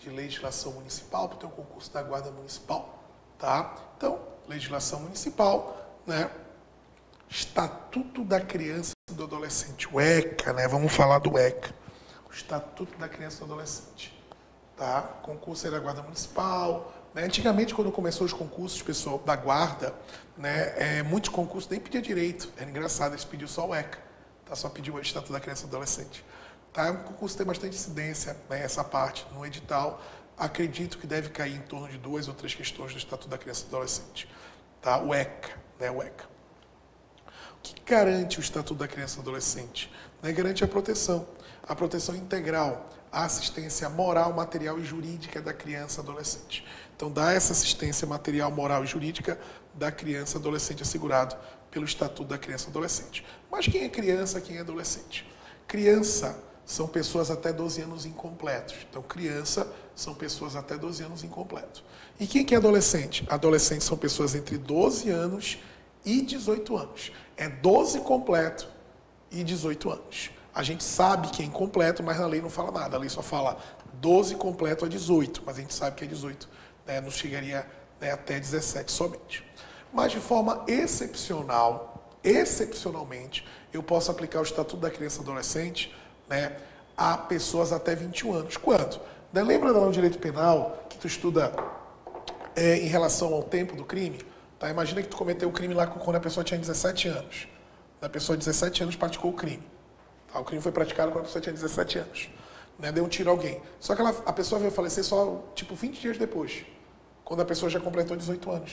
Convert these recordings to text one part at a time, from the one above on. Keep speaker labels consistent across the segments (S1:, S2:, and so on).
S1: de legislação municipal, para ter um concurso da Guarda Municipal, tá? Então, legislação municipal, né? Estatuto da Criança e do Adolescente, o ECA, né? Vamos falar do ECA, o Estatuto da Criança e do Adolescente, tá? Concurso aí da Guarda Municipal, né? Antigamente, quando começou os concursos, pessoal, da Guarda, né? Muitos concursos nem pediam direito, era engraçado, eles pediam só o ECA, tá? Só pediu o Estatuto da Criança e do Adolescente. Tá? O concurso tem bastante incidência, né? Essa parte no edital, acredito que deve cair em torno de 2 ou 3 questões do Estatuto da Criança e do Adolescente, tá? O ECA, né? O ECA. O que garante o Estatuto da Criança e do Adolescente? Né? Garante a proteção integral, a assistência moral, material e jurídica da criança e adolescente. Então, dá essa assistência material, moral e jurídica da criança e adolescente assegurado pelo Estatuto da Criança e Adolescente. Mas quem é criança, quem é adolescente? Criança são pessoas até 12 anos incompletos. Então, criança são pessoas até 12 anos incompletos. E quem que é adolescente? Adolescentes são pessoas entre 12 anos e 18 anos. É 12 completo e 18 anos. A gente sabe que é incompleto, mas na lei não fala nada. A lei só fala 12 completo a 18, mas a gente sabe que é 18. Né? Não chegaria, né, até 17 somente. Mas de forma excepcionalmente, eu posso aplicar o Estatuto da Criança e Adolescente, né, a pessoas até 21 anos. Quanto? Lembra do direito penal que tu estuda em relação ao tempo do crime? Tá? Imagina que tu cometeu o crime lá quando a pessoa tinha 17 anos. A pessoa de 17 anos praticou o crime. Tá? O crime foi praticado quando a pessoa tinha 17 anos. Né? Deu um tiro a alguém. Só que a pessoa veio falecer só, tipo, 20 dias depois, quando a pessoa já completou 18 anos.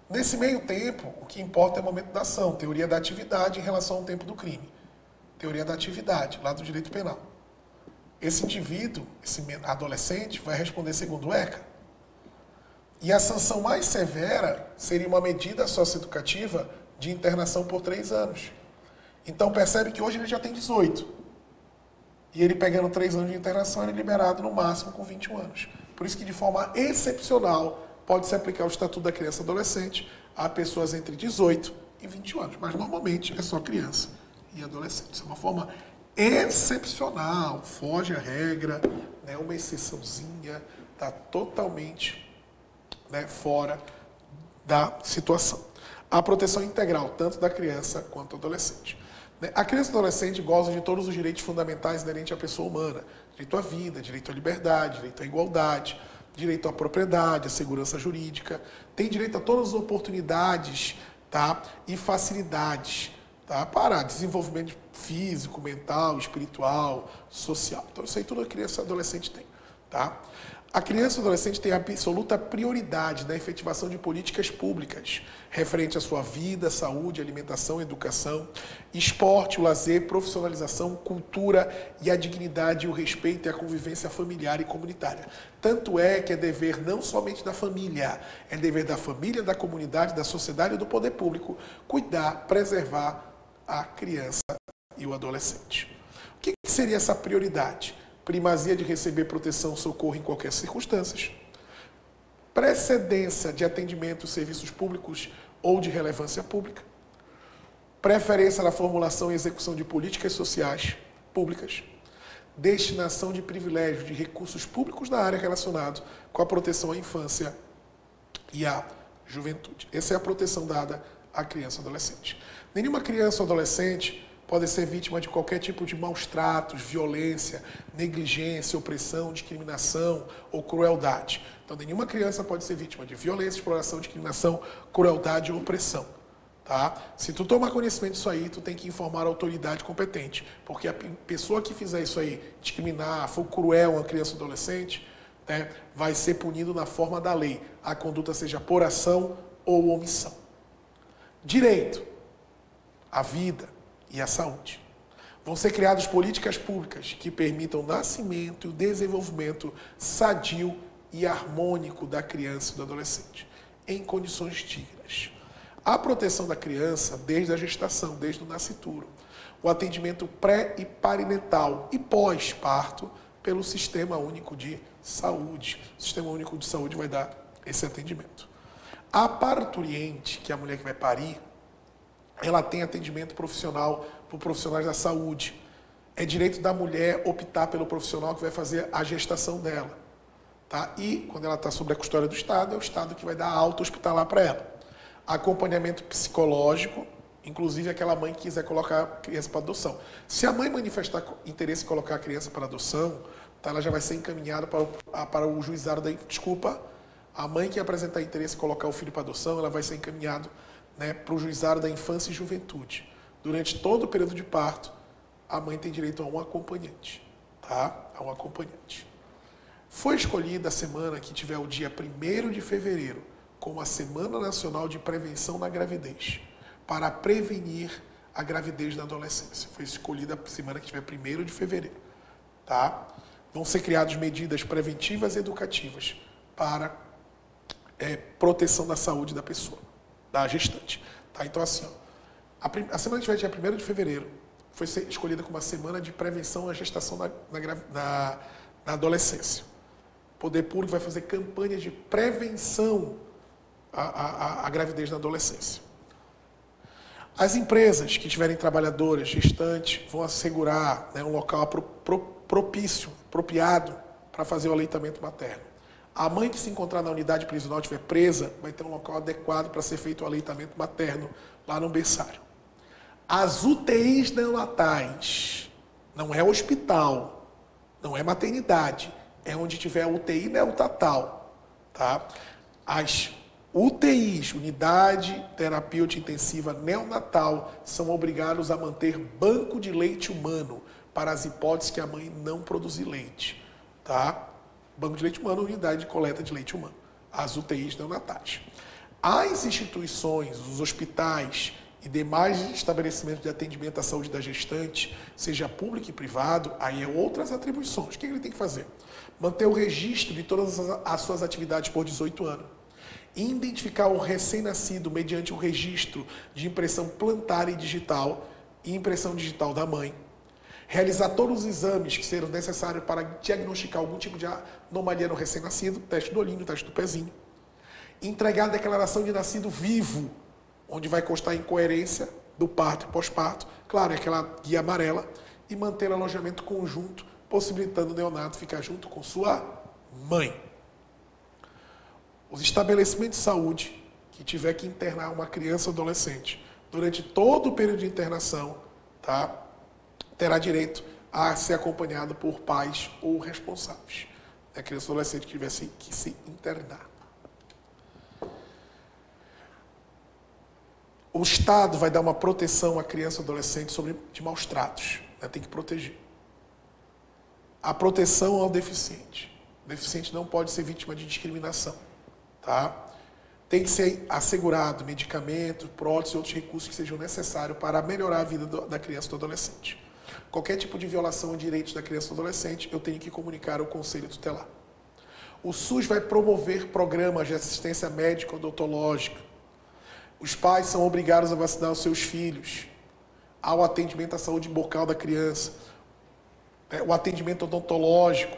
S1: Nesse meio tempo, o que importa é o momento da ação, teoria da atividade em relação ao tempo do crime. Teoria da atividade, lá do direito penal. Esse indivíduo, esse adolescente, vai responder segundo o ECA. E a sanção mais severa seria uma medida socioeducativa de internação por 3 anos. Então percebe que hoje ele já tem 18. E ele pegando 3 anos de internação, ele é liberado no máximo com 21 anos. Por isso que de forma excepcional pode-se aplicar o Estatuto da Criança e Adolescente a pessoas entre 18 e 21 anos. Mas normalmente é só criança e adolescente. Isso é uma forma excepcional, foge à regra, né, uma exceçãozinha, está totalmente, né, fora da situação. A proteção integral, tanto da criança quanto do adolescente. A criança e o adolescente gozam de todos os direitos fundamentais inerentes à pessoa humana. Direito à vida, direito à liberdade, direito à igualdade, direito à propriedade, à segurança jurídica. Tem direito a todas as oportunidades, tá, e facilidades, tá, para desenvolvimento físico, mental, espiritual, social. Então isso aí tudo a criança e o adolescente tem. Tá? A criança e o adolescente tem absoluta prioridade na efetivação de políticas públicas referente à sua vida, saúde, alimentação, educação, esporte, o lazer, profissionalização, cultura e a dignidade, o respeito e a convivência familiar e comunitária. Tanto é que é dever não somente da família, é dever da família, da comunidade, da sociedade e do poder público cuidar, preservar a criança e o adolescente. O que seria essa prioridade? Primazia de receber proteção, socorro em qualquer circunstância, precedência de atendimento, serviços públicos ou de relevância pública, preferência na formulação e execução de políticas sociais públicas, destinação de privilégios de recursos públicos na área relacionada com a proteção à infância e à juventude. Essa é a proteção dada à criança e adolescente. Nenhuma criança ou adolescente pode ser vítima de qualquer tipo de maus tratos, violência, negligência, opressão, discriminação ou crueldade. Então, nenhuma criança pode ser vítima de violência, exploração, discriminação, crueldade ou opressão. Tá? Se tu tomar conhecimento disso aí, tu tem que informar a autoridade competente, porque a pessoa que fizer isso aí, discriminar, for cruel a uma criança ou adolescente, né, vai ser punido na forma da lei, a conduta seja por ação ou omissão. Direito à vida e à saúde. Vão ser criadas políticas públicas que permitam o nascimento e o desenvolvimento sadio e harmônico da criança e do adolescente, em condições dignas. A proteção da criança desde a gestação, desde o nascituro. O atendimento pré e perinatal e pós-parto pelo Sistema Único de Saúde. O Sistema Único de Saúde vai dar esse atendimento. A parturiente, que é a mulher que vai parir, ela tem atendimento profissional por profissionais da saúde, É direito da mulher optar pelo profissional que vai fazer a gestação dela. Tá? E, quando ela está sob a custódia do Estado, é o Estado que vai dar alta hospitalar para ela. Acompanhamento psicológico, inclusive aquela mãe que quiser colocar a criança para adoção. Se a mãe manifestar interesse em colocar a criança para adoção, tá, ela já vai ser encaminhada para o juizado da... Desculpa, a mãe que apresentar interesse em colocar o filho para adoção, ela vai ser encaminhada, né, para o juizado da infância e juventude. Durante todo o período de parto, a mãe tem direito a um acompanhante. Tá? A um acompanhante. Foi escolhida a semana que tiver o dia 1º de fevereiro como a Semana Nacional de Prevenção da Gravidez, para prevenir a gravidez na adolescência. Foi escolhida a semana que tiver 1º de fevereiro. Tá? Vão ser criadas medidas preventivas e educativas para proteção da saúde da pessoa, da gestante. Tá? Então, assim, ó, a semana que tiver dia 1º de fevereiro foi escolhida como a Semana de Prevenção à Gestação na adolescência. O Poder Público vai fazer campanhas de prevenção à gravidez na adolescência. As empresas que tiverem trabalhadoras gestantes vão assegurar, né, um local propício, apropriado para fazer o aleitamento materno. A mãe que se encontrar na unidade prisional e estiver presa vai ter um local adequado para ser feito o aleitamento materno lá no berçário. As UTIs neonatais, não é hospital, não é maternidade, é onde tiver a UTI neonatal, tá? As UTIs, Unidade Terapêutica Intensiva Neonatal, são obrigados a manter banco de leite humano para as hipóteses que a mãe não produzir leite. Tá? Banco de leite humano, unidade de coleta de leite humano. As UTIs neonatais. As instituições, os hospitais e demais estabelecimentos de atendimento à saúde da gestante, seja público e privado, aí é outras atribuições. O que ele tem que fazer? Manter o registro de todas as suas atividades por 18 anos. Identificar o recém-nascido mediante o registro de impressão plantar e digital e impressão digital da mãe. Realizar todos os exames que serão necessários para diagnosticar algum tipo de anomalia no recém-nascido, teste do olhinho, teste do pezinho. Entregar a declaração de nascido vivo, onde vai constar a incoerência do parto e pós-parto, claro, é aquela guia amarela, e manter alojamento conjunto, possibilitando o neonato ficar junto com sua mãe. Os estabelecimentos de saúde que tiver que internar uma criança ou adolescente durante todo o período de internação, tá, terá direito a ser acompanhado por pais ou responsáveis. A criança ou adolescente que tivesse que se internar. O Estado vai dar uma proteção à criança ou adolescente de maus tratos. Né? Tem que proteger. A proteção ao deficiente. O deficiente não pode ser vítima de discriminação. Tá? Tem que ser assegurado medicamento, prótese e outros recursos que sejam necessários para melhorar a vida da criança ou do adolescente. Qualquer tipo de violação de direitos da criança ou do adolescente, eu tenho que comunicar ao Conselho Tutelar. O SUS vai promover programas de assistência médica odontológica. Os pais são obrigados a vacinar os seus filhos. Há o atendimento à saúde bucal da criança. O atendimento odontológico,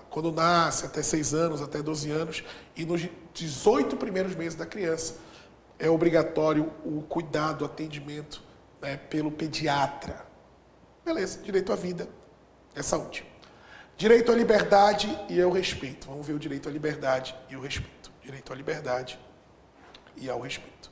S1: quando nasce, até 6 anos, até 12 anos, e nos 18 primeiros meses da criança, é obrigatório o cuidado, o atendimento, né, pelo pediatra. Beleza, direito à vida é saúde. Direito à liberdade e ao respeito. Vamos ver o direito à liberdade e o respeito. Direito à liberdade e ao respeito.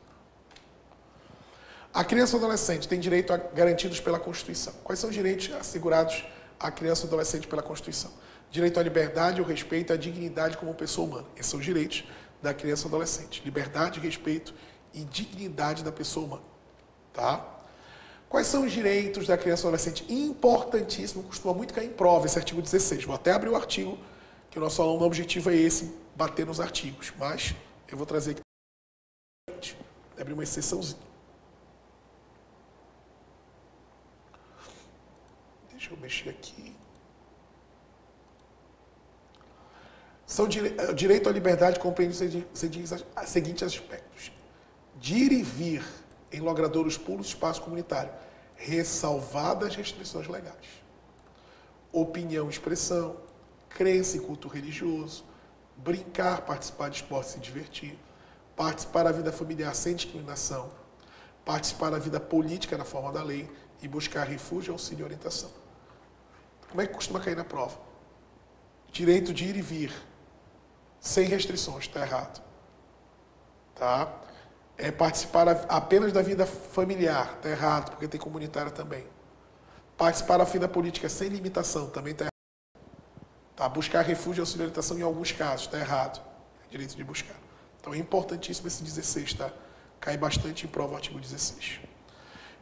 S1: A criança ou adolescente tem direito garantidos pela Constituição. Quais são os direitos assegurados à criança ou adolescente pela Constituição? Direito à liberdade, ao respeito, à dignidade como pessoa humana. Esses são os direitos da criança ou adolescente. Liberdade, respeito e dignidade da pessoa humana. Tá? Quais são os direitos da criança ou adolescente? Importantíssimo, costuma muito cair em prova esse artigo 16. Vou até abrir o artigo, que o nosso aluno, o objetivo é esse, bater nos artigos. Mas eu vou trazer aqui. Vou abrir uma exceçãozinha. Deixa eu mexer aqui. Direito à liberdade compreende os seguintes aspectos. De ir e vir em logradouros públicos e espaço comunitário, ressalvadas restrições legais. Opinião e expressão, crença e culto religioso, brincar, participar de esporte e se divertir, participar da vida familiar sem discriminação, participar da vida política na forma da lei e buscar refúgio, auxílio e orientação. Como é que costuma cair na prova? Direito de ir e vir, sem restrições, está errado. Tá? É participar apenas da vida familiar, está errado, porque tem comunitária também. Participar da vida política sem limitação, também está errado. Tá? Buscar refúgio e auxiliarização em alguns casos, está errado. É direito de buscar. Então é importantíssimo esse 16, tá? Cai bastante em prova o artigo 16.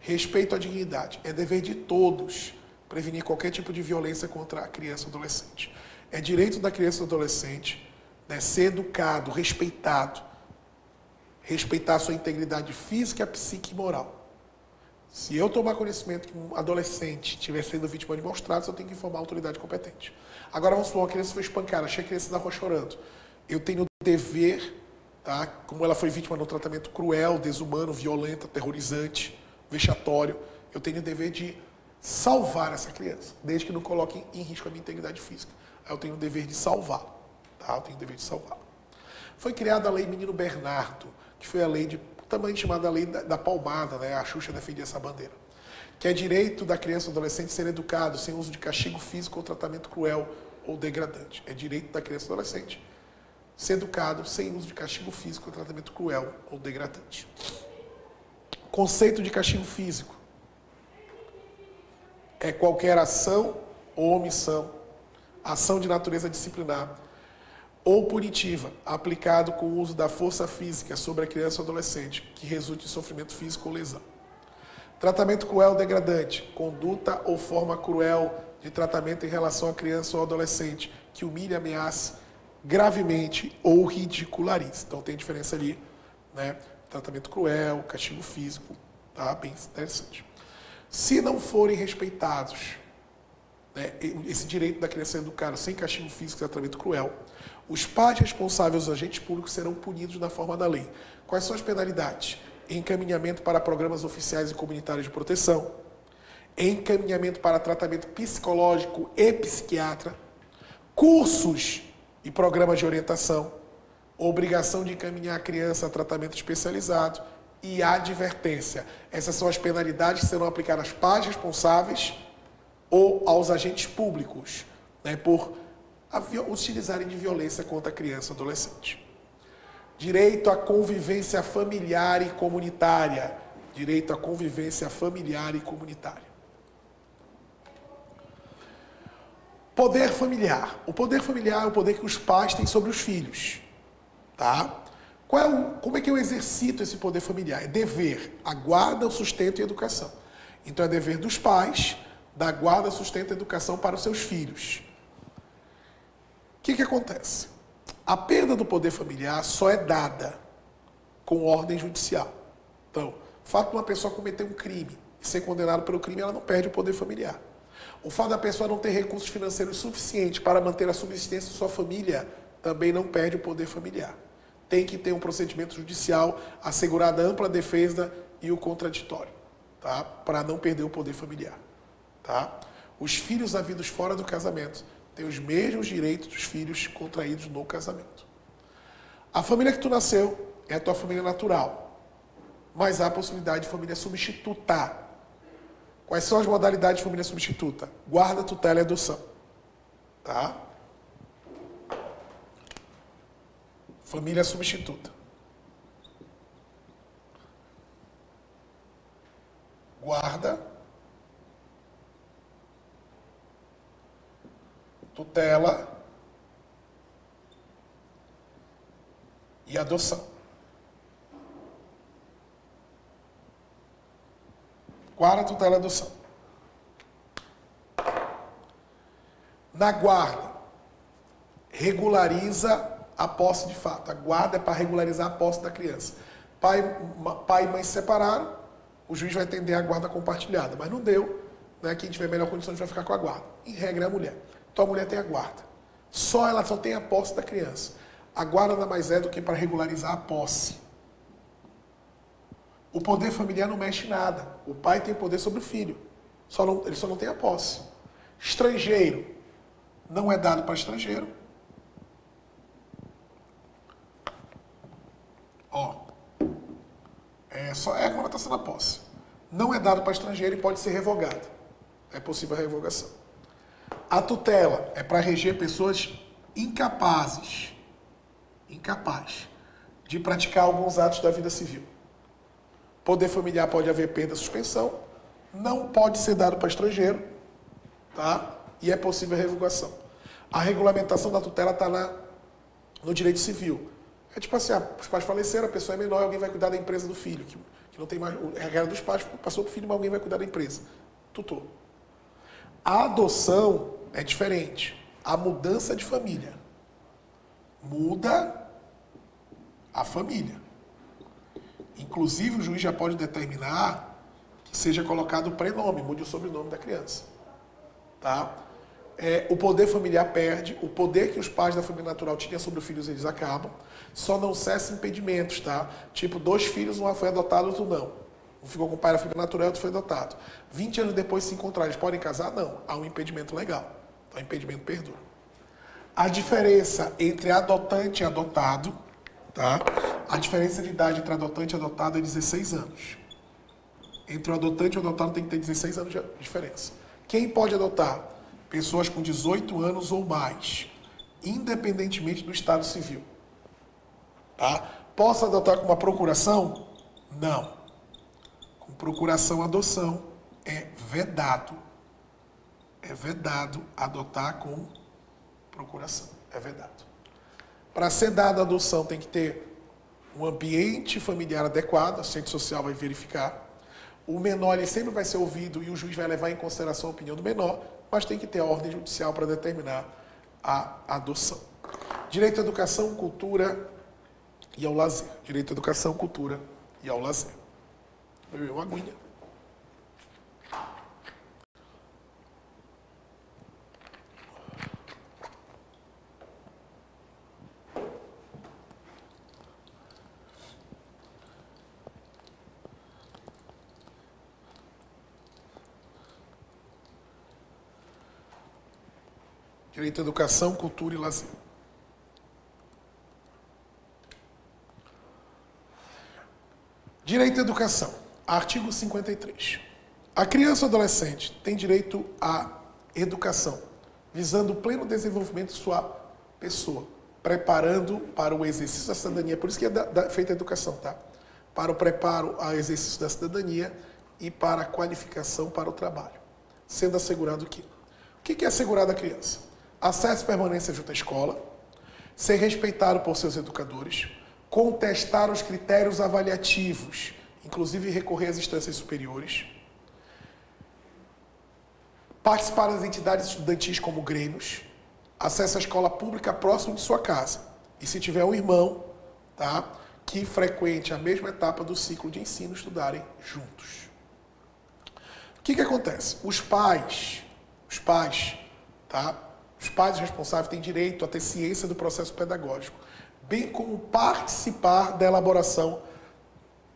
S1: Respeito à dignidade. É dever de todos prevenir qualquer tipo de violência contra a criança ou adolescente. É direito da criança ou adolescente, né, ser educado, respeitado. Respeitar a sua integridade física, psíquica e moral. Se eu tomar conhecimento que um adolescente estiver sendo vítima de maus tratos, eu tenho que informar a autoridade competente. Agora vamos supor, uma criança foi espancada, achei a criança na rua chorando. Eu tenho o dever, tá, como ela foi vítima de um tratamento cruel, desumano, violento, aterrorizante, vexatório, eu tenho o dever de salvar essa criança, desde que não coloque em risco a minha integridade física. Aí eu tenho o dever de salvá-la. Tá? Eu tenho o dever de salvá-la. Foi criada a Lei Menino Bernardo, que foi a lei também chamada Lei da Palmada, né? A Xuxa defendia essa bandeira. Que é direito da criança ou adolescente ser educado sem uso de castigo físico ou tratamento cruel ou degradante. É direito da criança ou adolescente ser educado sem uso de castigo físico ou tratamento cruel ou degradante. Conceito de castigo físico é qualquer ação ou omissão, ação de natureza disciplinar ou punitiva, aplicado com o uso da força física sobre a criança ou adolescente, que resulte em sofrimento físico ou lesão. Tratamento cruel ou degradante, conduta ou forma cruel de tratamento em relação à criança ou adolescente, que humilhe, ameace gravemente ou ridicularize. Então tem diferença ali, né? Tratamento cruel, castigo físico, tá? Bem interessante. Se não forem respeitados, né, esse direito da criança ser educada sem castigo físico e tratamento cruel, os pais responsáveis, os agentes públicos, serão punidos na forma da lei. Quais são as penalidades? Encaminhamento para programas oficiais e comunitários de proteção, encaminhamento para tratamento psicológico e psiquiatra, cursos e programas de orientação, obrigação de encaminhar a criança a tratamento especializado e advertência. Essas são as penalidades que serão aplicadas aos pais responsáveis ou aos agentes públicos, né, por utilizarem de violência contra a criança e adolescente. Direito à convivência familiar e comunitária. Direito à convivência familiar e comunitária. Poder familiar. O poder familiar é o poder que os pais têm sobre os filhos. Tá? Como é que eu exercito esse poder familiar? É dever, a guarda, o sustento e a educação. Então é dever dos pais dar guarda, sustento e educação para os seus filhos. O que acontece? A perda do poder familiar só é dada com ordem judicial. Então, o fato de uma pessoa cometer um crime e ser condenada pelo crime, ela não perde o poder familiar. O fato da pessoa não ter recursos financeiros suficientes para manter a subsistência de sua família também não perde o poder familiar. Tem que ter um procedimento judicial assegurada a ampla defesa e o contraditório, tá? Para não perder o poder familiar. Tá? Os filhos havidos fora do casamento têm os mesmos direitos dos filhos contraídos no casamento. A família que tu nasceu é a tua família natural, mas há a possibilidade de família substituta. Quais são as modalidades de família substituta? Guarda, tutela e adoção. Tá? Família substituta. Guarda, tutela e adoção. Guarda, tutela e adoção. Na guarda, regulariza a posse de fato. A guarda é para regularizar a posse da criança. Pai e mãe se separaram, o juiz vai atender a guarda compartilhada, mas não deu, né? Quem tiver melhor condição vai ficar com a guarda. Em regra é a mulher. Então a mulher tem a guarda. Ela só tem a posse da criança. A guarda nada mais é do que para regularizar a posse. O poder familiar não mexe em nada. O pai tem poder sobre o filho. Ele só não tem a posse. Estrangeiro. Não é dado para estrangeiro. É como está sendo a posse. Não é dado para estrangeiro e pode ser revogado. É possível a revogação. A tutela é para reger pessoas incapazes de praticar alguns atos da vida civil. Poder familiar pode haver perda, suspensão, não pode ser dado para estrangeiro, tá? E é possível a revogação. A regulamentação da tutela está no direito civil. É tipo assim, os pais faleceram, a pessoa é menor, alguém vai cuidar da empresa do filho, que não tem mais, a regra dos pais passou para o filho, mas alguém vai cuidar da empresa. Tutor. A adoção é diferente. A mudança de família muda a família. Inclusive, o juiz já pode determinar que seja colocado o prenome, mude o sobrenome da criança. Tá? O poder familiar perde, o poder que os pais da família natural tinham sobre os filhos, eles acabam. Só não cessa impedimentos, tá? Tipo, 2 filhos, um foi adotado, outro não. Um ficou com o pai da família natural, outro foi adotado. 20 anos depois se encontrar, eles podem casar? Não. Há um impedimento legal. Então, o impedimento perdura. A diferença entre adotante e adotado, tá? A diferença de idade entre adotante e adotado é 16 anos. Entre o adotante e o adotado tem que ter 16 anos de diferença. Quem pode adotar? Pessoas com 18 anos ou mais, independentemente do estado civil. Tá? Posso adotar com uma procuração? Não. Com procuração, adoção é vedado. É vedado adotar com procuração. É vedado. Para ser dada a adoção tem que ter um ambiente familiar adequado, a assistente social vai verificar. O menor ele sempre vai ser ouvido e o juiz vai levar em consideração a opinião do menor, mas tem que ter a ordem judicial para determinar a adoção. Direito à educação, cultura e ao lazer. Direito à educação, cultura e ao lazer. Bebeu uma aguinha. Direito à educação, cultura e lazer. Direito à educação. Artigo 53. A criança ou adolescente tem direito à educação, visando o pleno desenvolvimento de sua pessoa, preparando para o exercício da cidadania. Por isso que é feita a educação, tá? Para o preparo ao exercício da cidadania e para a qualificação para o trabalho. Sendo assegurado o quê? O que é assegurado à criança? Acesso e permanência junto à escola, ser respeitado por seus educadores, contestar os critérios avaliativos, inclusive recorrer às instâncias superiores, participar das entidades estudantis como grêmios, acesso à escola pública próximo de sua casa. E se tiver um irmão, tá, que frequente a mesma etapa do ciclo de ensino, estudarem juntos. O que acontece? Os pais, tá? Os pais responsáveis têm direito a ter ciência do processo pedagógico, bem como participar da elaboração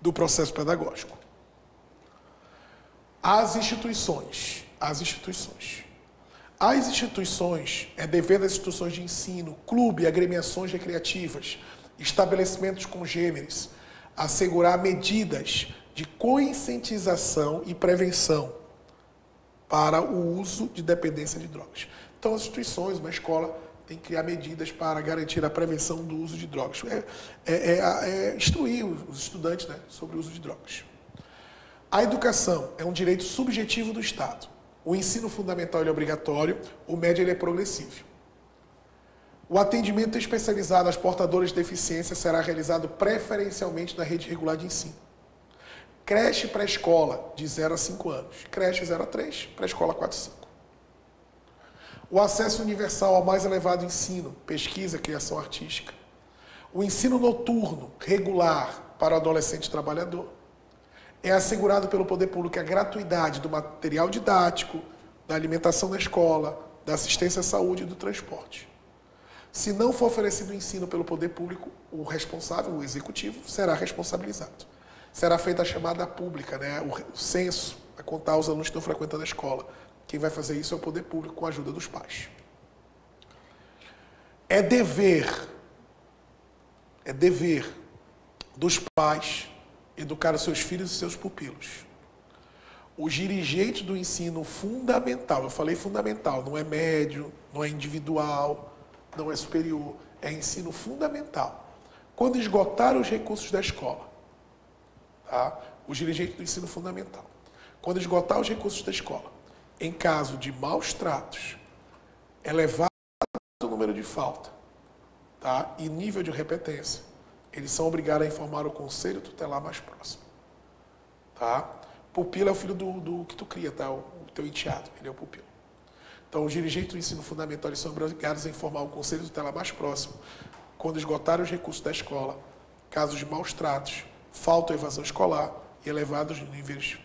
S1: do processo pedagógico. As instituições, é dever das instituições de ensino, clube, agremiações recreativas, estabelecimentos congêneres, assegurar medidas de conscientização e prevenção para o uso de dependência de drogas. Então, as instituições, uma escola, tem que criar medidas para garantir a prevenção do uso de drogas. Instruir os estudantes, né, sobre o uso de drogas. A educação é um direito subjetivo do Estado. O ensino fundamental ele é obrigatório, o médio ele é progressivo. O atendimento especializado às portadoras de deficiência será realizado preferencialmente na rede regular de ensino. Creche pré-escola, de 0 a 5 anos. Creche 0 a 3, pré-escola 4 a 5. O acesso universal ao mais elevado ensino, pesquisa, criação artística. O ensino noturno, regular, para o adolescente trabalhador. É assegurado pelo poder público a gratuidade do material didático, da alimentação na escola, da assistência à saúde e do transporte. Se não for oferecido ensino pelo poder público, o responsável, o executivo, será responsabilizado. Será feita a chamada pública, né? O censo, a contar os alunos que estão frequentando a escola. Quem vai fazer isso é o poder público com a ajuda dos pais. É dever dos pais educar os seus filhos e seus pupilos. Os dirigentes do ensino fundamental, eu falei fundamental, não é médio, não é individual, não é superior, é ensino fundamental. Quando esgotar os recursos da escola, tá? Os dirigentes do ensino fundamental, quando esgotar os recursos da escola, em caso de maus tratos, elevado o número de falta, tá? E nível de repetência, eles são obrigados a informar o conselho tutelar mais próximo. Tá? Pupilo é o filho do que tu cria, tá? O teu enteado, ele é o pupilo. Então, os dirigentes do ensino fundamental eles são obrigados a informar o conselho tutelar mais próximo quando esgotarem os recursos da escola, casos de maus tratos, falta ou evasão escolar e elevados níveis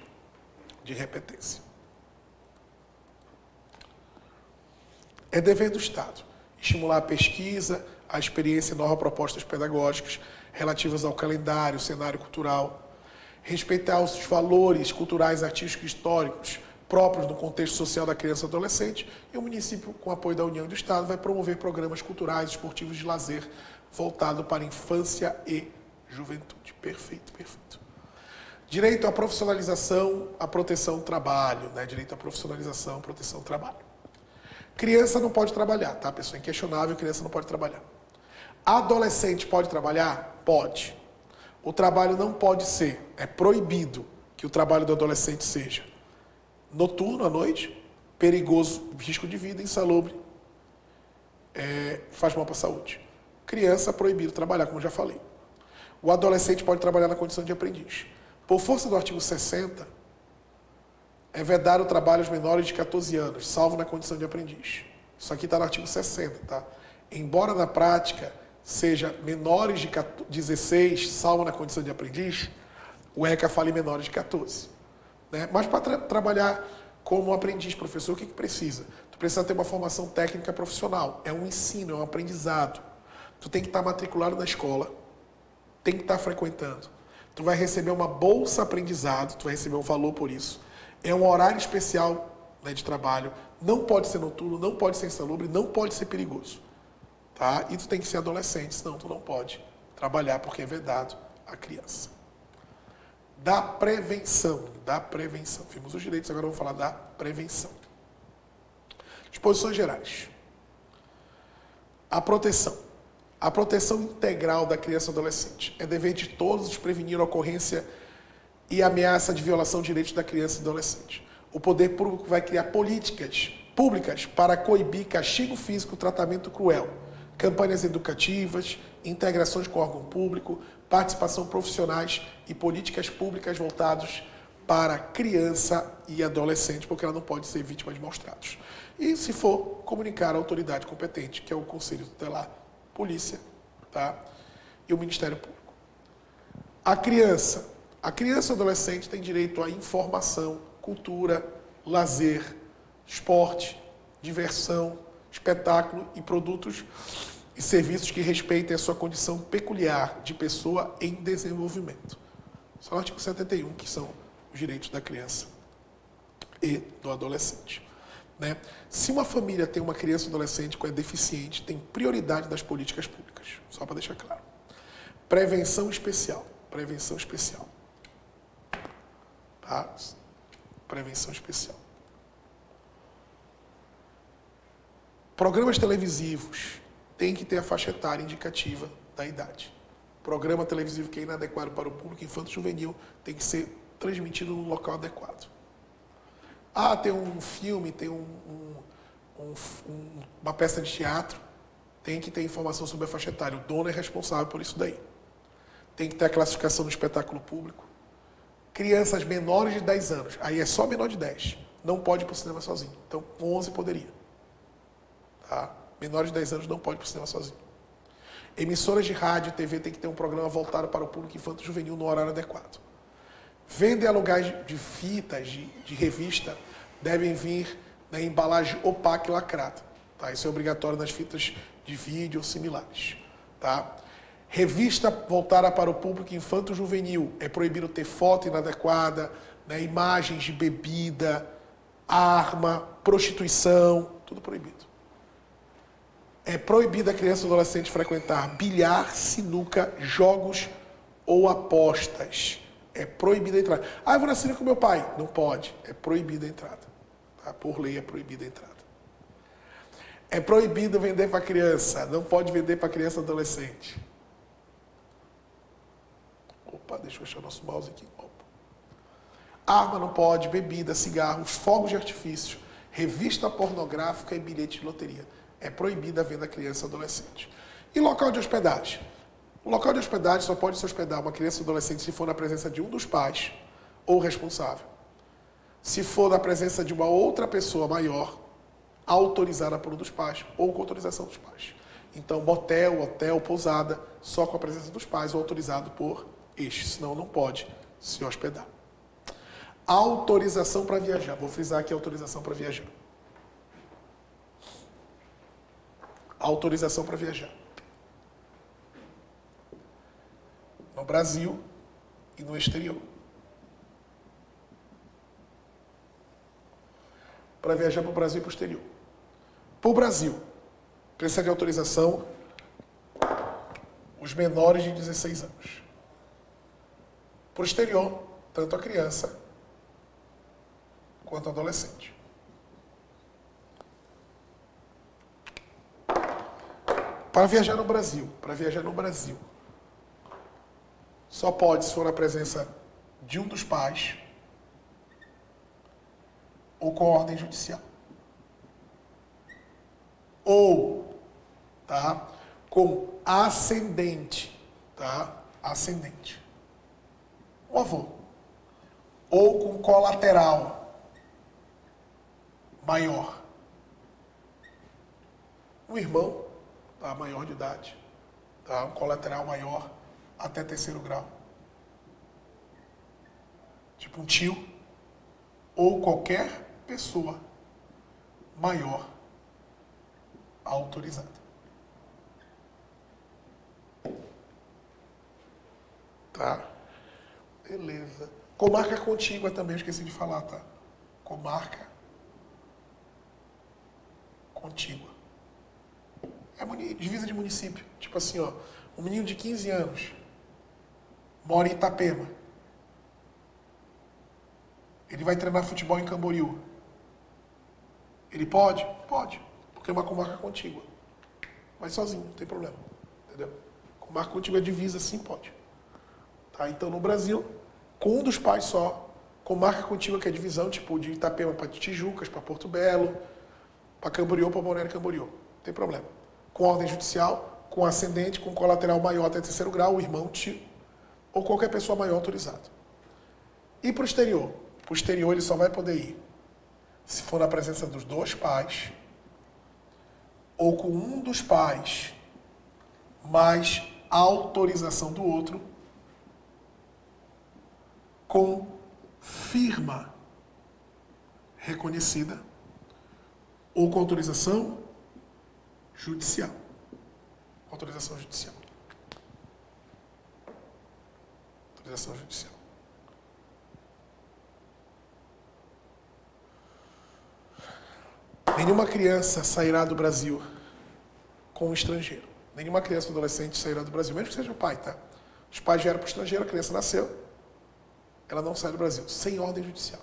S1: de repetência. É dever do Estado estimular a pesquisa, a experiência e novas propostas pedagógicas relativas ao calendário, cenário cultural, respeitar os valores culturais, artísticos e históricos próprios do contexto social da criança e adolescente, e o município, com apoio da União e do Estado, vai promover programas culturais, esportivos de lazer voltado para a infância e juventude. Perfeito, perfeito. Direito à profissionalização, à proteção do trabalho, né? Direito à profissionalização, proteção do trabalho. Criança não pode trabalhar, tá? Pessoa inquestionável, criança não pode trabalhar. Adolescente pode trabalhar? Pode. O trabalho não pode ser, é proibido que o trabalho do adolescente seja noturno, à noite, perigoso, risco de vida, insalubre, faz mal para a saúde. Criança proibido trabalhar, como eu já falei. O adolescente pode trabalhar na condição de aprendiz. Por força do artigo 60, é vedado o trabalho aos menores de 14 anos, salvo na condição de aprendiz. Isso aqui está no artigo 60, tá? Embora na prática seja menores de 16, salvo na condição de aprendiz, o ECA fala em menores de 14. Né? Mas para trabalhar como aprendiz, professor, o que precisa? Tu precisa ter uma formação técnica profissional. É um ensino, é um aprendizado. Tu tem que estar matriculado na escola, tem que estar frequentando. Tu vai receber uma bolsa aprendizado, tu vai receber um valor por isso. É um horário especial, né, de trabalho. Não pode ser noturno, não pode ser insalubre, não pode ser perigoso. Tá? E tu tem que ser adolescente, senão tu não pode trabalhar porque é vedado a criança. Da prevenção. Vimos os direitos, agora vamos falar da prevenção. Disposições gerais. A proteção. A proteção integral da criança e adolescente. É dever de todos prevenir a ocorrência e ameaça de violação de direitos da criança e adolescente. O poder público vai criar políticas públicas para coibir castigo físico, tratamento cruel, campanhas educativas, integrações com o órgão público, participação profissionais e políticas públicas voltadas para criança e adolescente, porque ela não pode ser vítima de maus tratos. E, se for, comunicar à autoridade competente, que é o Conselho Tutelar, Polícia, tá? E o Ministério Público. A criança e adolescente têm direito à informação, cultura, lazer, esporte, diversão, espetáculo e produtos e serviços que respeitem a sua condição peculiar de pessoa em desenvolvimento. Só no artigo 71, que são os direitos da criança e do adolescente. Né? Se uma família tem uma criança ou adolescente que é deficiente, tem prioridade das políticas públicas. Só para deixar claro. Prevenção especial. Prevenção especial. Tá? Prevenção especial. Programas televisivos têm que ter a faixa etária indicativa da idade. Programa televisivo que é inadequado para o público infanto-juvenil tem que ser transmitido num local adequado. Ah, tem um filme, tem uma peça de teatro, tem que ter informação sobre a faixa etária. O dono é responsável por isso daí. Tem que ter a classificação do espetáculo público. Crianças menores de 10 anos, aí é só menor de 10, não pode ir para o cinema sozinho. Então, 11 poderia. Tá? Menores de 10 anos não pode ir para o cinema sozinho. Emissoras de rádio e TV tem que ter um programa voltado para o público infanto-juvenil no horário adequado. Venda e alugar de fitas, de revista, devem vir na embalagem opaca e lacrada. Tá? Isso é obrigatório nas fitas de vídeo ou similares. Tá? Revista voltada para o público infanto-juvenil. É proibido ter foto inadequada, né? Imagens de bebida, arma, prostituição, tudo proibido. É proibido a criança ou adolescente frequentar bilhar, sinuca, jogos ou apostas. É proibida a entrada. Ah, eu vou na Síria com meu pai. Não pode. É proibida a entrada. Tá? Por lei é proibida a entrada. É proibido vender para criança. Não pode vender para criança e adolescente. Opa, deixa eu fechar nosso mouse aqui. Opa. Arma não pode, bebida, cigarros, fogos de artifício, revista pornográfica e bilhete de loteria. É proibida a venda a criança e adolescente. E local de hospedagem? O local de hospedagem só pode se hospedar uma criança ou adolescente se for na presença de um dos pais ou responsável. Se for na presença de uma outra pessoa maior, autorizada por um dos pais ou com autorização dos pais. Então, motel, hotel, pousada, só com a presença dos pais ou autorizado por este, senão não pode se hospedar. Autorização para viajar. Vou frisar aqui a autorização para viajar. Autorização para viajar. No Brasil e no exterior. Para viajar para o Brasil e para o exterior. Para o Brasil, precisa de autorização os menores de 16 anos. Para o exterior, tanto a criança quanto o adolescente. Para viajar no Brasil, só pode se for na presença de um dos pais ou com ordem judicial. Ou, tá, com ascendente, tá? Ascendente. O avô. Ou com colateral maior. Um irmão, tá, maior de idade, tá? Um colateral maior até 3º grau. Tipo um tio ou qualquer pessoa maior autorizada. Tá? Beleza. Comarca contígua também, eu esqueci de falar, tá? Comarca contígua. É divisa de município. Tipo assim, ó, um menino de 15 anos mora em Itapema. Ele vai treinar futebol em Camboriú. Ele pode? Pode. Porque é uma comarca contígua. Vai sozinho, não tem problema. Entendeu? Comarca contígua é divisa, sim, pode. Tá? Então, no Brasil, com um dos pais só, comarca contígua, que é divisão, tipo, de Itapema para Tijucas, para Porto Belo, para Camboriú, para Balneário Camboriú. Não tem problema. Com ordem judicial, com ascendente, com colateral maior até 3º grau, o irmão, tio, ou qualquer pessoa maior autorizada. E para o exterior? Para o exterior ele só vai poder ir se for na presença dos dois pais ou com um dos pais mais autorização do outro com firma reconhecida ou com autorização judicial. Autorização judicial. Autorização judicial. Nenhuma criança sairá do Brasil com um estrangeiro. Nenhuma criança ou adolescente sairá do Brasil, mesmo que seja o pai, tá? Os pais vieram para o estrangeiro, a criança nasceu, ela não sai do Brasil, sem ordem judicial.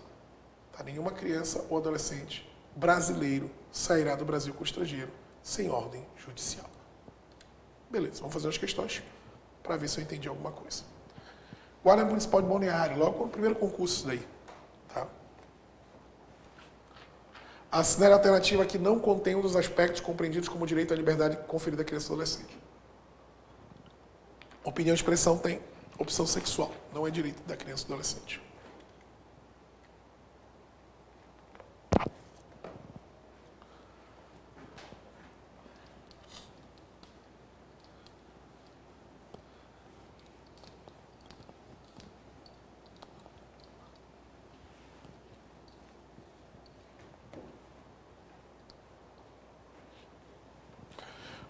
S1: Tá? Nenhuma criança ou adolescente brasileiro sairá do Brasil com o estrangeiro, sem ordem judicial. Beleza, vamos fazer umas questões para ver se eu entendi alguma coisa. Guarda Municipal de Balneário, logo no primeiro concurso isso daí. Tá? A assinale alternativa que não contém um dos aspectos compreendidos como direito à liberdade conferida à criança e adolescente. Opinião e expressão tem opção sexual, não é direito da criança e adolescente.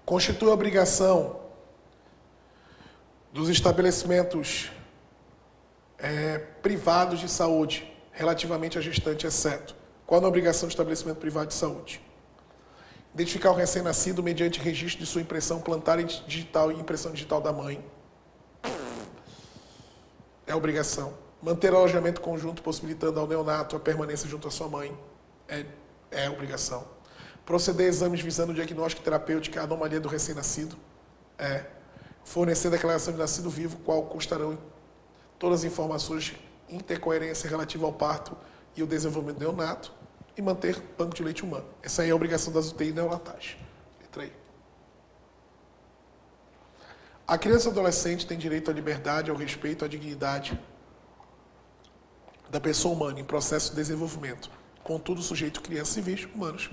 S1: Constitui a obrigação dos estabelecimentos privados de saúde relativamente à gestante, exceto. Qual é a obrigação do estabelecimento privado de saúde? Identificar o recém-nascido mediante registro de sua impressão plantar digital e impressão digital da mãe. É obrigação. Manter alojamento conjunto, possibilitando ao neonato a permanência junto à sua mãe, é obrigação. Proceder a exames visando o diagnóstico terapêutico, a anomalia do recém-nascido, fornecer declaração de nascido vivo, qual constarão todas as informações de intercoerência relativa ao parto e o desenvolvimento do neonato, e manter banco de leite humano. Essa aí é a obrigação das UTI neonatais. Letra aí. A criança e adolescente tem direito à liberdade, ao respeito, à dignidade da pessoa humana em processo de desenvolvimento, contudo sujeito a crianças civis, humanos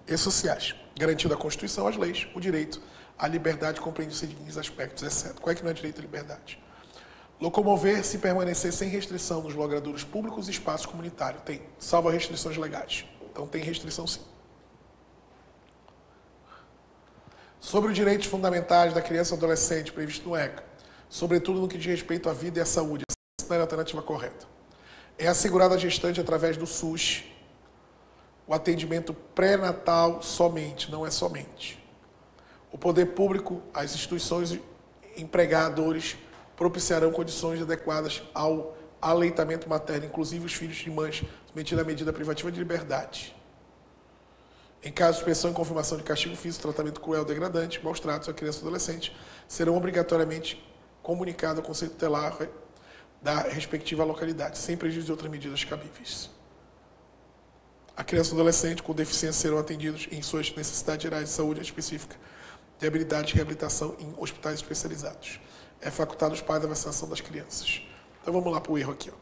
S1: e sociais, garantindo a Constituição, as leis, o direito à liberdade compreende-se em seguintes aspectos, exceto. Qual é que não é direito à liberdade? Locomover-se e permanecer sem restrição nos logradouros públicos e espaços comunitários. Tem, salvo restrições legais. Então tem restrição sim. Sobre os direitos fundamentais da criança e adolescente previsto no ECA, sobretudo no que diz respeito à vida e à saúde, essa é a alternativa correta. É assegurada a gestante através do SUS o atendimento pré-natal somente, não é somente. O poder público, as instituições empregadores propiciarão condições adequadas ao aleitamento materno, inclusive os filhos de mães, submetidos à medida privativa de liberdade. Em caso de suspensão e confirmação de castigo físico, tratamento cruel, degradante, maus tratos à criança e adolescente, serão obrigatoriamente comunicados ao Conselho Tutelar da respectiva localidade, sem prejuízo de outras medidas cabíveis. A criança e adolescente com deficiência serão atendidos em suas necessidades gerais de saúde específica, de habilidade e reabilitação em hospitais especializados. É facultado aos pais da vacinação das crianças. Então vamos lá para o erro aqui.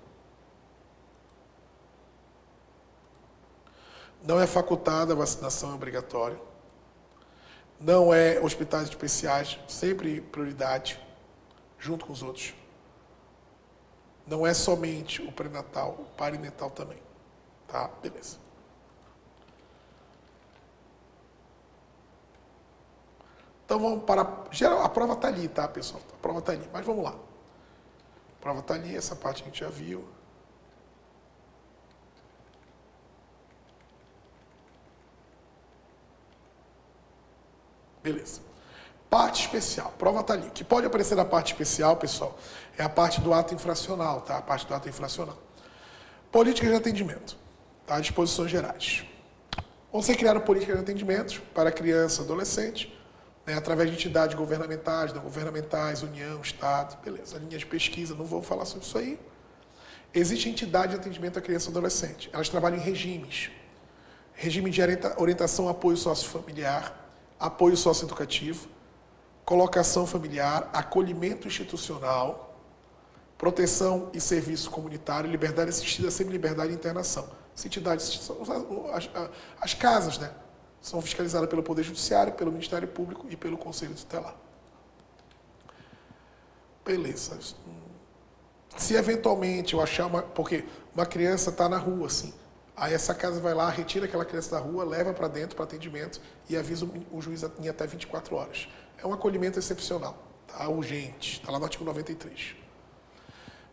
S1: Não é facultada a vacinação, é obrigatório. Não é hospitais especiais, sempre prioridade, junto com os outros. Não é somente o pré-natal, o perinatal também. Tá? Beleza. Então vamos para... A prova está ali, tá, pessoal? A prova está ali, mas vamos lá. A prova está ali, essa parte a gente já viu. Beleza. Parte especial. A prova está ali. O que pode aparecer na parte especial, pessoal, é a parte do ato infracional, tá? A parte do ato infracional. Políticas de atendimento. Tá? Disposições gerais. Vão ser criadas políticas de atendimento para criança e adolescente, né, através de entidades governamentais, não governamentais, União, Estado, beleza. Linhas de pesquisa, não vou falar sobre isso aí. Existe entidade de atendimento à criança e adolescente. Elas trabalham em regimes. Regime de orientação, apoio sociofamiliar, apoio socioeducativo, colocação familiar, acolhimento institucional, proteção e serviço comunitário, liberdade assistida, semi-liberdade e internação. As entidades, as casas, né? São fiscalizadas pelo Poder Judiciário, pelo Ministério Público e pelo Conselho Tutelar. Beleza. Se eventualmente eu achar uma... Porque uma criança está na rua, assim. Aí essa casa vai lá, retira aquela criança da rua, leva para dentro para atendimento e avisa o juiz em até 24 horas. É um acolhimento excepcional, tá? Urgente. Está lá no artigo 93.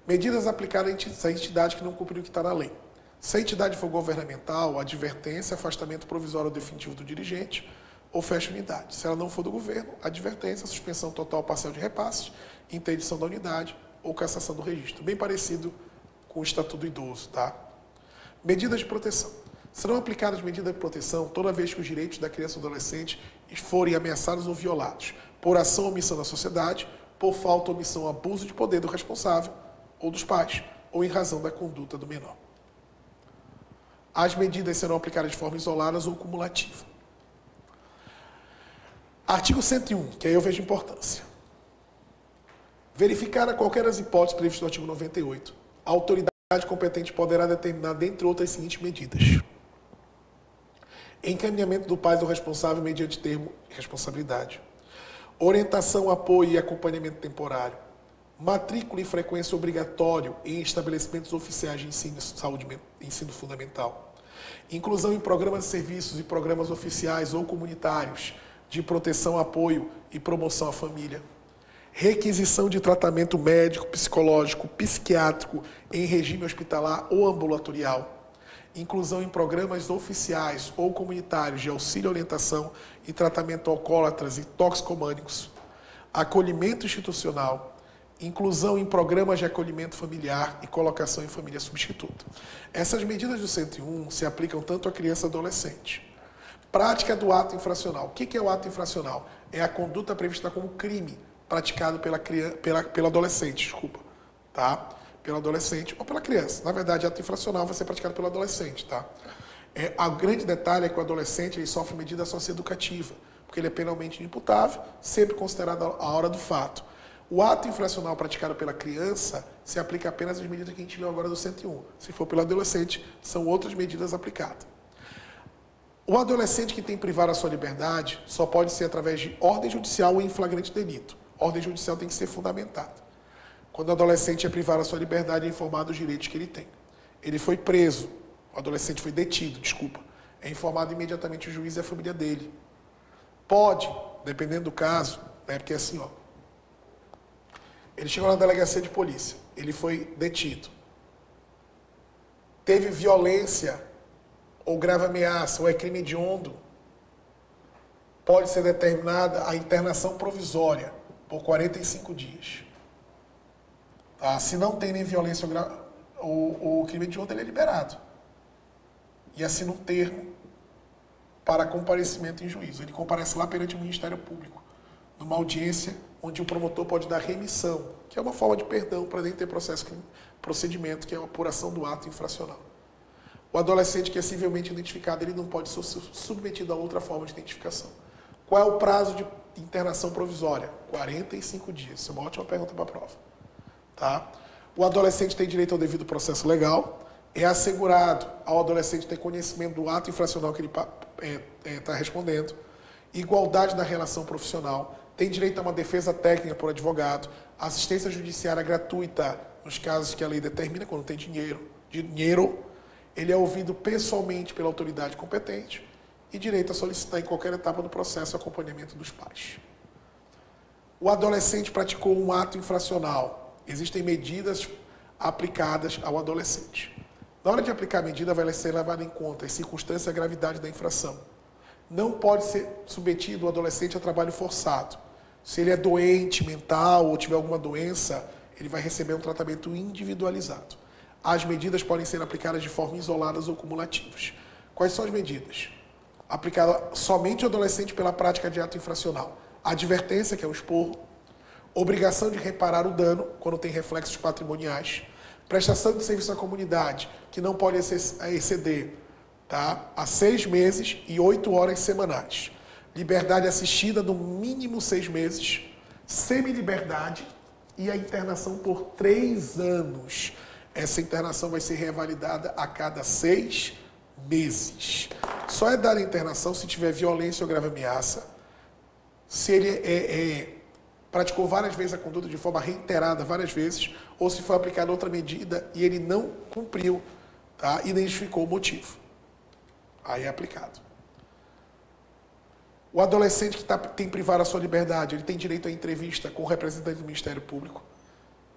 S1: Medidas aplicadas a entidades que não cumprem o que está na lei. Se a entidade for governamental, advertência, afastamento provisório ou definitivo do dirigente ou fecha a unidade. Se ela não for do governo, advertência, suspensão total ou parcial de repasses, interdição da unidade ou cassação do registro. Bem parecido com o Estatuto do Idoso, tá? Medidas de proteção. Serão aplicadas medidas de proteção toda vez que os direitos da criança ou adolescente forem ameaçados ou violados por ação ou omissão da sociedade, por falta ou omissão ou abuso de poder do responsável ou dos pais, ou em razão da conduta do menor. As medidas serão aplicadas de forma isolada ou cumulativa. Artigo 101, que aí eu vejo importância. Verificada qualquer das hipóteses previstas no artigo 98, a autoridade competente poderá determinar, dentre outras, as seguintes medidas. Encaminhamento do pai ou responsável mediante termo de responsabilidade. Orientação, apoio e acompanhamento temporário. Matrícula e frequência obrigatório em estabelecimentos oficiais de ensino, saúde, ensino fundamental. Inclusão em programas de serviços e programas oficiais ou comunitários de proteção, apoio e promoção à família. Requisição de tratamento médico, psicológico, psiquiátrico em regime hospitalar ou ambulatorial. Inclusão em programas oficiais ou comunitários de auxílio, orientação e tratamento alcoólatras e toxicomânicos. Acolhimento institucional. inclusão em programas de acolhimento familiar e colocação em família substituta. Essas medidas do 101 se aplicam tanto à criança e adolescente. Prática do ato infracional. O que é o ato infracional? É a conduta prevista como crime praticado pelo adolescente, desculpa, tá? Pelo adolescente ou pela criança. Na verdade, ato infracional vai ser praticado pelo adolescente, tá? O grande detalhe é que o adolescente ele sofre medida socioeducativa, porque ele é penalmente inimputável, sempre considerado a hora do fato. O ato infracional praticado pela criança se aplica apenas às medidas que a gente leu agora do 101. Se for pelo adolescente, são outras medidas aplicadas. O adolescente que tem privado a sua liberdade só pode ser através de ordem judicial ou em flagrante delito. Ordem judicial tem que ser fundamentada. Quando o adolescente é privado a sua liberdade, é informado dos direitos que ele tem. Ele foi preso, o adolescente foi detido, desculpa. É informado imediatamente o juiz e a família dele. Pode, dependendo do caso, né, porque assim, ó, ele chegou na delegacia de polícia, ele foi detido. Teve violência ou grave ameaça, ou é crime hediondo, pode ser determinada a internação provisória por 45 dias. Tá? Se não tem nem violência ou crime hediondo, ele é liberado. E assina um termo para comparecimento em juízo. Ele comparece lá perante o Ministério Público, numa audiência onde o promotor pode dar remissão, que é uma forma de perdão para nem ter procedimento, que é a apuração do ato infracional. O adolescente que é civilmente identificado, ele não pode ser submetido a outra forma de identificação. Qual é o prazo de internação provisória? 45 dias. Isso é uma ótima pergunta para a prova. Tá? O adolescente tem direito ao devido processo legal. É assegurado ao adolescente ter conhecimento do ato infracional que ele está respondendo. Igualdade na relação profissional. Tem direito a uma defesa técnica por advogado. Assistência judiciária gratuita nos casos que a lei determina, quando tem dinheiro. Ele é ouvido pessoalmente pela autoridade competente e direito a solicitar em qualquer etapa do processo o acompanhamento dos pais. O adolescente praticou um ato infracional. Existem medidas aplicadas ao adolescente. Na hora de aplicar a medida, vai ser levada em conta as circunstâncias e a gravidade da infração. Não pode ser submetido o adolescente a trabalho forçado. Se ele é doente mental ou tiver alguma doença, ele vai receber um tratamento individualizado. As medidas podem ser aplicadas de forma isoladas ou cumulativas. Quais são as medidas? Aplicada somente ao adolescente pela prática de ato infracional. Advertência, que é o esporro. Obrigação de reparar o dano, quando tem reflexos patrimoniais. Prestação de serviço à comunidade, que não pode exceder a 6 meses e 8 horas semanais. Liberdade assistida, no mínimo 6 meses. Semi-liberdade e a internação por 3 anos. Essa internação vai ser revalidada a cada 6 meses. Só é dada a internação se tiver violência ou grave ameaça, se ele praticou várias vezes a conduta de forma reiterada, várias vezes, ou se foi aplicada outra medida e ele não cumpriu, tá? Identificou o motivo. Aí é aplicado. O adolescente que tem privado a sua liberdade, ele tem direito à entrevista com o representante do Ministério Público,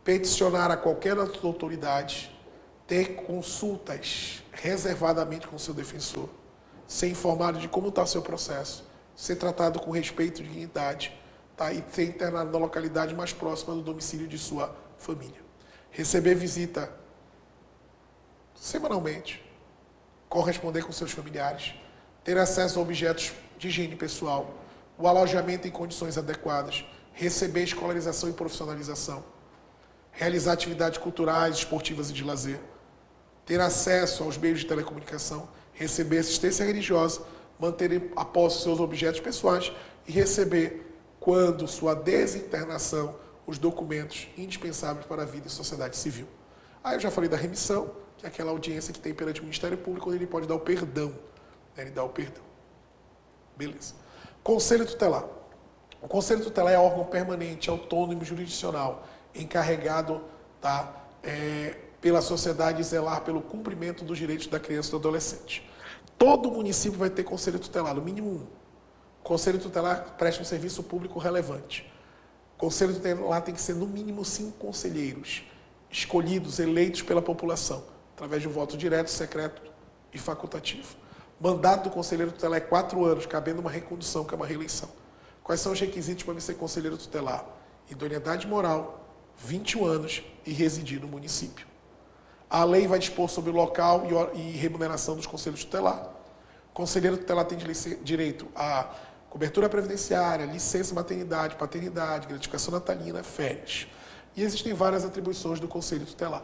S1: peticionar a qualquer outra autoridade, ter consultas reservadamente com o seu defensor, ser informado de como está o seu processo, ser tratado com respeito e dignidade, tá? E ser internado na localidade mais próxima do domicílio de sua família. Receber visita semanalmente, corresponder com seus familiares, ter acesso a objetos de higiene pessoal, o alojamento em condições adequadas, receber escolarização e profissionalização, realizar atividades culturais, esportivas e de lazer, ter acesso aos meios de telecomunicação, receber assistência religiosa, manter a posse seus objetos pessoais e receber, quando sua desinternação, os documentos indispensáveis para a vida e sociedade civil. Aí eu já falei da remissão, que é aquela audiência que tem perante o Ministério Público, onde ele pode dar o perdão. Ele dá o perdão. Beleza. Conselho Tutelar. O Conselho Tutelar é órgão permanente, autônomo e jurisdicional, encarregado pela sociedade de zelar pelo cumprimento dos direitos da criança e do adolescente. Todo município vai ter conselho tutelar, no mínimo um. O conselho tutelar presta um serviço público relevante. O conselho tutelar tem que ser no mínimo 5 conselheiros, escolhidos, eleitos pela população, através de um voto direto, secreto e facultativo. O mandato do conselheiro tutelar é 4 anos, cabendo uma recondução, que é uma reeleição. Quais são os requisitos para ser conselheiro tutelar? Idoneidade moral, 21 anos e residir no município. A lei vai dispor sobre o local e remuneração dos conselhos tutelar. O conselheiro tutelar tem direito a cobertura previdenciária, licença maternidade, paternidade, gratificação natalina, férias. E existem várias atribuições do conselho tutelar.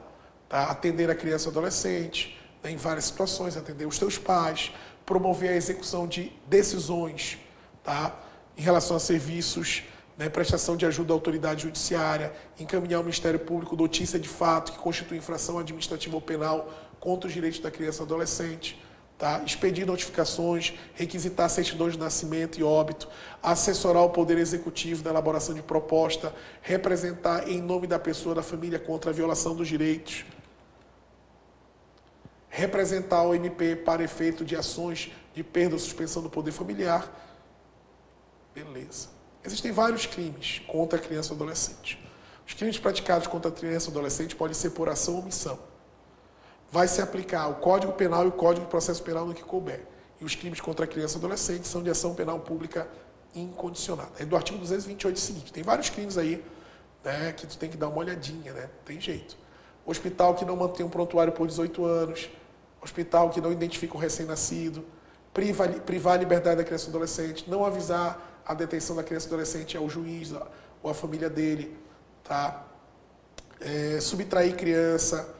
S1: Tá? Atender a criança e adolescente, né, em várias situações, atender os seus pais, promover a execução de decisões, tá? Em relação a serviços, né, prestação de ajuda à autoridade judiciária, encaminhar ao Ministério Público notícia de fato que constitui infração administrativa ou penal contra os direitos da criança e adolescente, tá? Expedir notificações, requisitar certidões de nascimento e óbito, assessorar o Poder Executivo na elaboração de proposta, representar em nome da pessoa da família contra a violação dos direitos, representar o MP para efeito de ações de perda ou suspensão do poder familiar. Beleza. Existem vários crimes contra a criança e adolescente. Os crimes praticados contra a criança e adolescente podem ser por ação ou omissão. Vai se aplicar o Código Penal e o Código de Processo Penal no que couber. E os crimes contra a criança e adolescente são de ação penal pública incondicionada. É do artigo 228 seguinte. Tem vários crimes aí, né, que tu tem que dar uma olhadinha, né? Tem jeito. Hospital que não mantém um prontuário por 18 anos. Hospital que não identifica o recém-nascido. Privar a liberdade da criança e adolescente. Não avisar a detenção da criança e adolescente ao juiz ou à família dele, tá? Subtrair criança,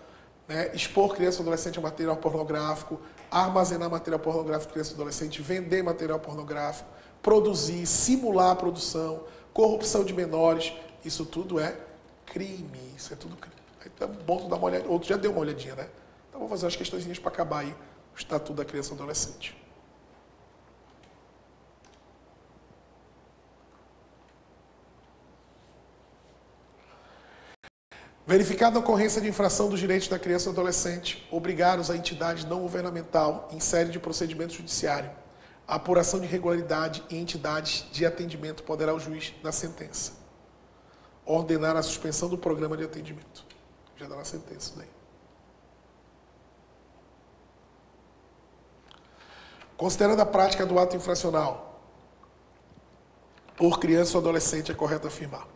S1: né? Expor criança ou adolescente a material pornográfico, armazenar material pornográfico de criança e adolescente, vender material pornográfico, produzir, simular a produção, corrupção de menores, isso tudo é crime, isso é tudo crime. Aí tá bom tu dar uma olhadinha, outro já deu uma olhadinha, né? Então vou fazer umas questõezinhas para acabar aí o Estatuto da Criança e Adolescente. Verificada a ocorrência de infração dos direitos da criança e adolescente, obrigar-os a entidade não governamental em série de procedimento judiciário. A apuração de irregularidade em entidades de atendimento poderá o juiz, na sentença, ordenar a suspensão do programa de atendimento. Já dá na sentença daí. Considerando a prática do ato infracional por criança ou adolescente, é correto afirmar: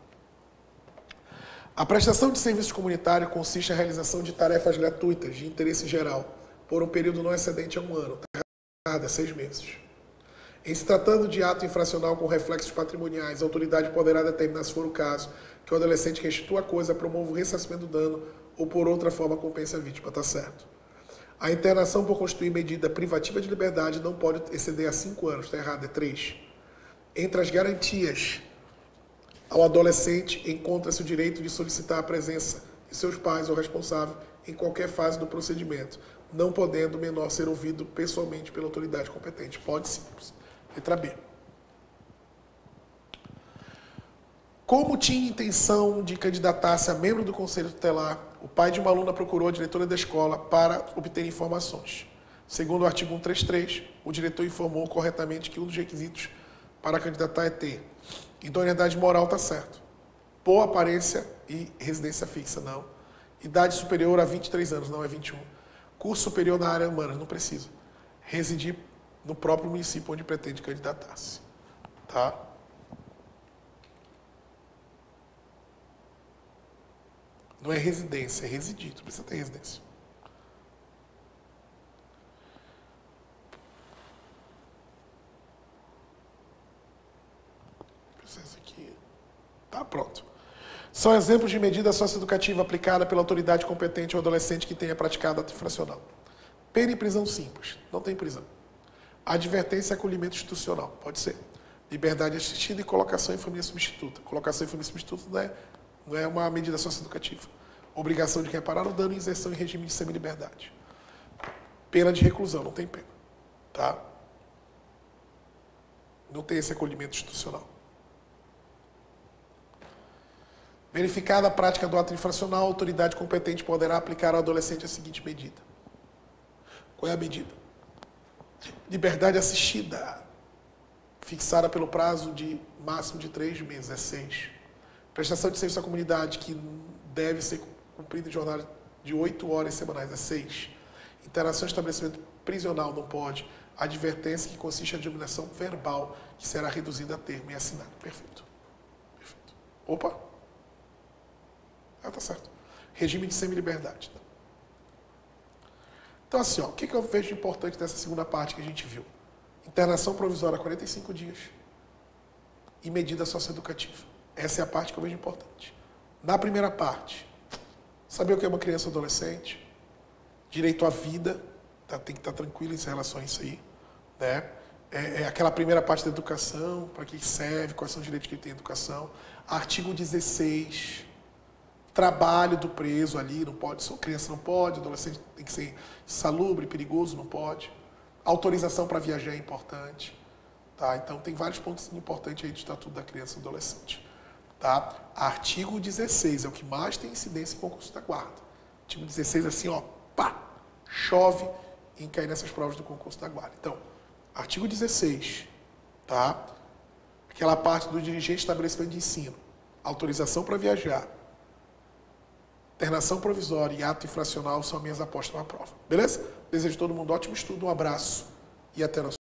S1: a prestação de serviço comunitário consiste na realização de tarefas gratuitas de interesse geral por um período não excedente a 1 ano, a 6 meses. Em se tratando de ato infracional com reflexos patrimoniais, a autoridade poderá determinar, se for o caso, que o adolescente restitua a coisa, promova o ressarcimento do dano ou por outra forma compense a vítima. Está certo. A internação por constituir medida privativa de liberdade não pode exceder a 5 anos. Está errado, é 3. Entre as garantias ao adolescente encontra-se o direito de solicitar a presença de seus pais ou responsável em qualquer fase do procedimento, não podendo o menor ser ouvido pessoalmente pela autoridade competente. Pode sim. Letra B. Como tinha intenção de candidatar-se a membro do Conselho Tutelar, o pai de uma aluna procurou a diretora da escola para obter informações. Segundo o artigo 133, o diretor informou corretamente que um dos requisitos para candidatar é ter idoneidade moral, está certo. Boa aparência e residência fixa, não. Idade superior a 23 anos, não é 21. Curso superior na área humana, não precisa. Residir no próprio município onde pretende candidatar-se. Tá? Não é residência, é residir. Tu precisa ter residência. Precisa aqui. Tá, pronto. São exemplos de medida socioeducativa aplicada pela autoridade competente ao adolescente que tenha praticado ato infracional. Pena e prisão simples. Não tem prisão. Advertência e acolhimento institucional. Pode ser. Liberdade assistida e colocação em família substituta. Colocação em família substituta não é uma medida socioeducativa. Obrigação de reparar o dano e inserção em regime de semi-liberdade. Pena de reclusão. Não tem pena. Tá? Não tem esse acolhimento institucional. Verificada a prática do ato infracional, a autoridade competente poderá aplicar ao adolescente a seguinte medida. Qual é a medida? Liberdade assistida, fixada pelo prazo de máximo de 3 meses, é 6. Prestação de serviço à comunidade, que deve ser cumprida em jornada de 8 horas semanais, é 6. Internação em estabelecimento prisional, não pode. Advertência, que consiste em admoestação verbal, que será reduzida a termo e assinado. Perfeito. Perfeito. Opa! Ah, tá certo. Regime de semi-liberdade. Tá? Então, assim, ó, o que eu vejo de importante nessa segunda parte que a gente viu? Internação provisória 45 dias e medida socioeducativa. Essa é a parte que eu vejo importante. Na primeira parte, saber o que é uma criança ou adolescente, direito à vida, tá? Tem que estar tranquilo em relação a isso aí, né? É aquela primeira parte da educação, para que serve, quais são os direitos que ele tem à educação. Artigo 16, trabalho do preso ali, não pode, só criança não pode, adolescente tem que ser insalubre, perigoso, não pode. Autorização para viajar é importante. Tá? Então, tem vários pontos importantes aí do Estatuto da Criança e do Adolescente. Tá? Artigo 16 é o que mais tem incidência em concurso da guarda. Artigo 16, assim, ó, pá, chove em cair nessas provas do concurso da guarda. Então, artigo 16, tá? Aquela parte do dirigente de estabelecimento de ensino, autorização para viajar, internação provisória e ato infracional são minhas apostas na prova. Beleza? Desejo a todo mundo ótimo estudo, um abraço e até a nossa